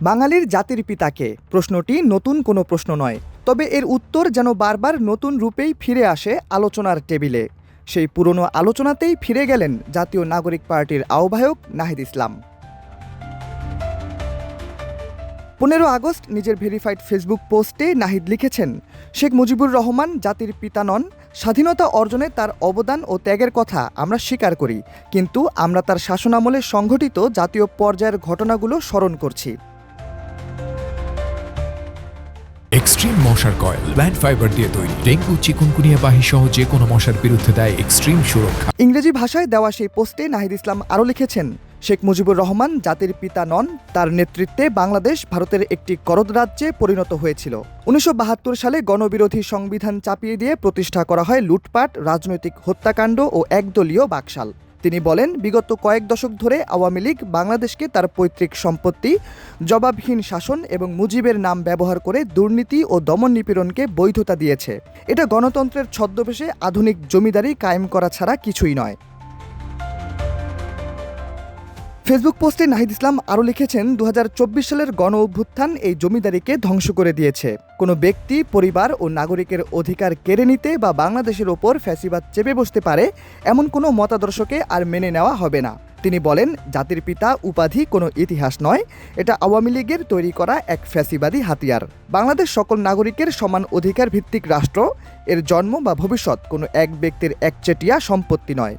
বাঙালির জাতির পিতাকে? প্রশ্নটি নতুন কোনো প্রশ্ন নয়, তবে এর উত্তর যেন বারবার নতুন রূপেই ফিরে আসে আলোচনার টেবিলে। সেই পুরনো আলোচনাতেই ফিরে গেলেন জাতীয় নাগরিক পার্টির আহ্বায়ক নাহিদ ইসলাম। 15 আগস্ট নিজের ভেরিফাইড ফেসবুক পোস্টে নাহিদ লিখেছেন, শেখ মুজিবুর রহমান জাতির পিতা নন। স্বাধীনতা অর্জনে তার অবদান ও ত্যাগের কথা আমরা স্বীকার করি, কিন্তু আমরা তার শাসনামলে সংঘটিত জাতীয় পর্যায়ের ঘটনাগুলো স্মরণ করছি। এক্সট্রিম মশার কয়েল প্ল্যান্ট ফাইবার দিয়ে তৈরি, ডেঙ্গু, চিকুনগুনিয়া বাহি সহ যে কোনো মশার বিরুদ্ধে দেয় এক্সট্রিম সুরক্ষা। ইংরেজি ভাষায় দেওয়া সেই পোস্টে নাহিদ ইসলাম আরও লিখেছেন, শেখ মুজিবুর রহমান জাতির পিতা নন। তার নেতৃত্বে বাংলাদেশ ভারতের একটি করদ রাজ্যে পরিণত হয়েছিল। 1972 সালে গণবিরোধী সংবিধান চাপিয়ে দিয়ে প্রতিষ্ঠা করা হয় লুটপাট, রাজনৈতিক হত্যাকাণ্ড ও একদলীয় বাকশাল। তিনি বলেন, বিগত কয়েক দশক ধরে আওয়ামী লীগ বাংলাদেশকে তার পৈতৃক সম্পত্তি, জবাবহীন শাসন এবং মুজিবের নাম ব্যবহার করে দুর্নীতি ও দমন নিপীড়নকে বৈধতা দিয়েছে। এটা গণতন্ত্রের ছদ্মবেশে আধুনিক জমিদারি কায়েম করা ছাড়া কিছুই নয়। ফেসবুক পোস্টে নাহিদ ইসলাম আরও লিখেছেন, 2024 সালের গণ অভ্যুত্থান এই জমিদারিকে ধ্বংস করে দিয়েছে। কোনো ব্যক্তি, পরিবার ও নাগরিকের অধিকার কেড়ে নিতে বা বাংলাদেশের ওপর ফ্যাসিবাদ চেপে বসতে পারে এমন কোনো মতাদর্শকে আর মেনে নেওয়া হবে না। তিনি বলেন, জাতির পিতা উপাধি কোনো ইতিহাস নয়, এটা আওয়ামী লীগের তৈরি করা এক ফ্যাসিবাদী হাতিয়ার। বাংলাদেশ সকল নাগরিকের সমান অধিকার ভিত্তিক রাষ্ট্র। এর জন্ম বা ভবিষ্যৎ কোনো এক ব্যক্তির একচেটিয়া সম্পত্তি নয়।